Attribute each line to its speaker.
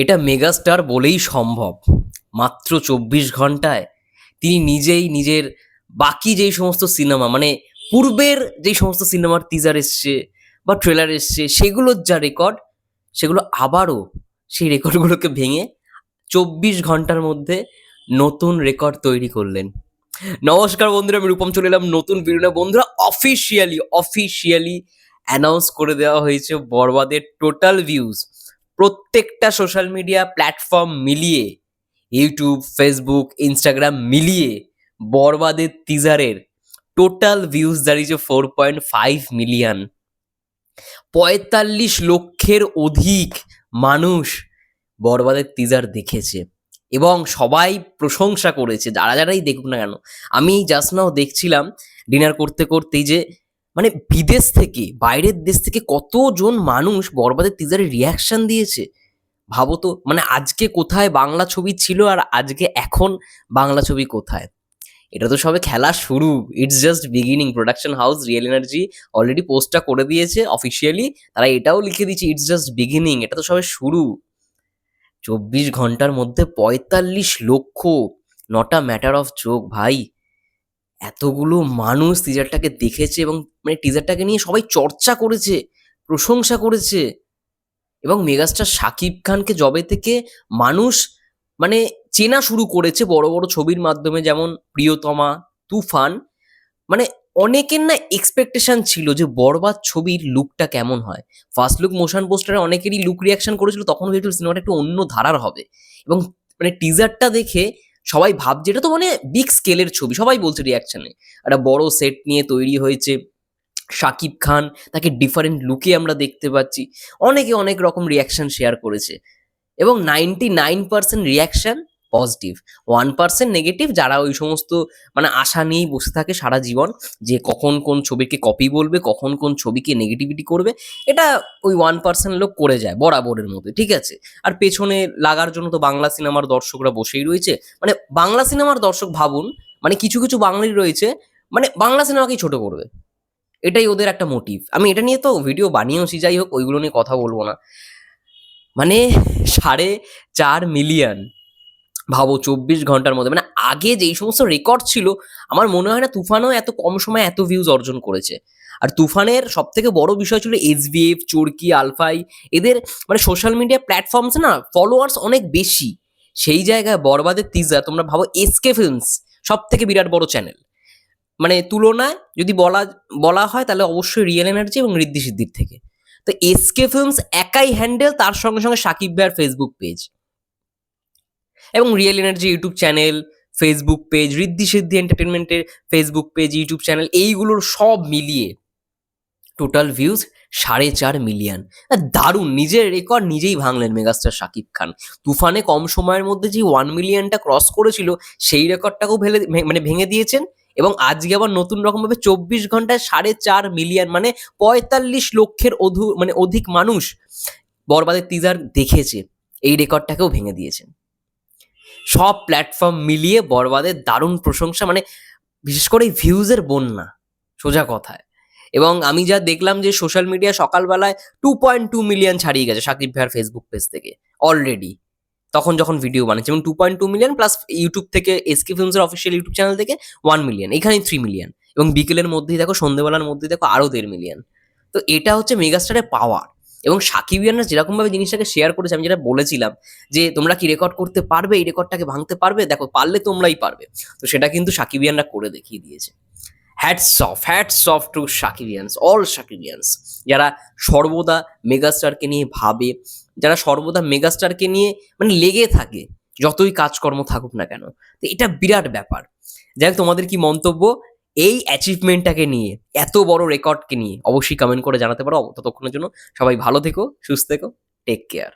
Speaker 1: এটা মেগাস্টার বলেই সম্ভব। মাত্র ২৪ ঘন্টায় তিনি নিজেই নিজের বাকি যেই সমস্ত সিনেমা মানে পূর্বের যেই সমস্ত সিনেমার টিজার এসছে বা ট্রেলার এসছে সেগুলোর যা রেকর্ড, সেগুলো আবারও সেই রেকর্ডগুলোকে ভেঙে ২৪ ঘন্টার মধ্যে নতুন রেকর্ড তৈরি করলেন। নমস্কার বন্ধুরা, আমি রূপম চলে এলাম নতুন ভিডিও। বন্ধুরা, অফিসিয়ালি অ্যানাউন্স করে দেওয়া হয়েছে বরবাদের টোটাল ভিউজ প্রত্যেকটা সোশ্যাল মিডিয়া প্ল্যাটফর্ম মিলিয়ে, ইউটিউব, ফেসবুক, ইনস্টাগ্রাম মিলিয়ে বরবাদের টিজারের টোটাল ভিউজ দাঁড়িয়েছে 4.5 মিলিয়ন। ৪৫ লক্ষের অধিক মানুষ বরবাদের টিজার দেখেছে এবং সবাই প্রশংসা করেছে, যারা যারাই দেখুক না কেন। আমি জাস্ট নাও দেখছিলাম ডিনার করতে করতেই যে মানে বিদেশ থেকে, বাইরের দেশ থেকে কতজন মানুষ বরবাদের টিজারে রিয়াকশন দিয়েছে। ভাবো তো, মানে আজকে কোথায় বাংলা ছবি ছিল আর আজকে এখন বাংলা ছবি কোথায়। এটা তো সবে খেলা শুরু, it's just beginning. Production house real energy already পোস্টটা করে দিয়েছে অফিসিয়ালি, তারা এটাও লিখে দিচ্ছে ইটস জাস্ট বিগিনিং, এটা তো সবে শুরু। ২৪ ঘন্টার মধ্যে ৪৫ লক্ষ, not a matter of joke ভাই। এতগুলো মানুষ টিজারটাকে দেখেছে এবং মানে টিজারটাকে নিয়ে সবাই চর্চা করেছে, প্রশংসা করেছে। এবং মেগাস্টার শাকিব খানকে যবে থেকে মানুষ মানে চেনা শুরু করেছে বড় বড় ছবির মাধ্যমে, যেমন প্রিয়তমা, তুফান, মানে অনেকের না এক্সপেকটেশন ছিল যে বরবাদ ছবির লুকটা কেমন হয়। ফার্স্ট লুক মোশন পোস্টারে অনেকেরই লুক রিয়াকশন করেছিল, তখন ভেবেছিল সিনেমাটা একটু অন্য ধারার হবে। এবং মানে টিজারটা দেখে সবাই ভাবছে এটা তো মানে বিগ স্কেলের ছবি, সবাই বলছে রিয়াকশনে একটা বড় সেট নিয়ে তৈরি হয়েছে। শাকিব খান, তাকে ডিফারেন্ট লুকে আমরা দেখতে পাচ্ছি। অনেকে অনেক রকম রিয়াকশন শেয়ার করেছে এবং 99% রিয়াকশন পজিটিভ, 1% নেগেটিভ, যারা ওই সমস্ত মানে আশা নিয়েই বসে থাকে সারা জীবন যে কখন কোন ছবিকে কপি বলবে, কখন কোন ছবিকে নেগেটিভিটি করবে। এটা ওই 1% লোক করে যায় বরাবরের মতো, ঠিক আছে। আর পেছনে লাগার জন্য তো বাংলা সিনেমার দর্শকরা বসেই রয়েছে। মানে বাংলা সিনেমার দর্শক ভাবুন, মানে কিছু কিছু বাঙালি রয়েছে মানে বাংলা সিনেমাকেই ছোট করবে, এটাই ওদের একটা মোটিভ। আমি এটা নিয়ে তো ভিডিও বানিয়েওছি, যাই হোক ওইগুলো নিয়ে কথা বলবো না। মানে 4.5 মিলিয়ন, ভাবো ২৪ ঘন্টার মধ্যে। মানে আগে যেই সমস্ত রেকর্ড ছিল, আমার মনে হয় না তুফানও এত কম সময়ে এত ভিউজ অর্জন করেছে। আর তুফানের সব থেকে বড় বিষয় ছিল SBF, চরকি, আলফাই, এদের মানে সোশ্যাল মিডিয়া প্ল্যাটফর্মসে না ফলোয়ার্স অনেক বেশি। সেই জায়গায় বরবাদের টিজার, তোমরা ভাবো SK ফিল্মস সব থেকে বিরাট বড় চ্যানেল, মানে তুলনায় যদি বলা বলা হয় তাহলে অবশ্যই রিয়েল এনার্জি এবং ঋদ্ধি সিদ্ধির থেকে। তো SK ফিল্মস একাই হ্যান্ডেল, তার সঙ্গে সঙ্গে সাকিব ভাইয়ের ফেসবুক পেজ এবং Real Energy YouTube channel, Facebook page, Riddhi Siddhi এন্টারটেনমেন্টের ফেসবুক পেজ, ইউটিউব চ্যানেল, এইগুলোর সব মিলিয়ে টোটাল ভিউজ 4.5 মিলিয়ন। দারুণ, নিজের রেকর্ড নিজেই ভাঙলেন মেগাস্টার শাকিব খান। তুফানে কম সময়ের মধ্যে যে 1 মিলিয়নটা ক্রস করেছিল, সেই রেকর্ডটাকেও মানে ভেঙে দিয়েছেন। এবং আজকে আবার নতুন রকমভাবে ২৪ ঘন্টায় 4.5 মিলিয়ন, মানে ৪৫ লক্ষের মানে অধিক মানুষ বরবাদের টিজার দেখেছে, এই রেকর্ডটাকেও ভেঙে দিয়েছেন। সব প্ল্যাটফর্ম মিলিয়ে বরবাদের দারুণ প্রশংসা, মানে বিশেষ করে এই ভিউজের বন্যা, সোজা কথায়। এবং আমি যা দেখলাম যে সোশ্যাল মিডিয়া সকালবেলায় 2.2 মিলিয়ন ছাড়িয়ে গেছে সাকিব ভাইয়ার ফেসবুক পেজ থেকে অলরেডি, তখন যখন ভিডিও বানাচ্ছে। এবং 2.2 মিলিয়ন প্লাস ইউটিউব থেকে, SK ফিল্মসের অফিসিয়াল ইউটিউব চ্যানেল থেকে 1 মিলিয়ন, এখানে 3 মিলিয়ন। এবং বিকেলের মধ্যেই দেখো, সন্ধ্যেবেলার মধ্যেই দেখো আরও 1.5 মিলিয়ন। তো এটা হচ্ছে মেগাস্টারের পাওয়ার। এবং সাকিবিয়ানরা যেরকমভাবে জিনিসটাকে শেয়ার করেছে, আমি যেটা বলেছিলাম যে তোমরা কি রেকর্ড করতে পারবে, এই রেকর্ডটাকে ভাঙতে পারবে, দেখো পারলে তোমরাই পারবে। তো সেটা কিন্তু সাকিবিয়ানরা করে দেখিয়ে দিয়েছে। হ্যাটস অফ টু সাকিবিয়ানস, অল সাকিবিয়ানস, যারা সর্বদা মেগাস্টারকে নিয়ে ভাবে, যারা সর্বদা মেগাস্টারকে নিয়ে মানে লেগে থাকে, যতই কাজকর্ম থাকুক না কেন। তো এটা বিরাট ব্যাপার। যাই হোক, তোমাদের কি মন্তব্য এই অ্যাচিভমেন্টটাকে নিয়ে, এত বড় রেকর্ডকে নিয়ে? অবশ্যই কমেন্ট করে জানাতে পারো। ততক্ষণের জন্য সবাই ভালো থেকো, সুস্থ থেকো, টেক কেয়ার।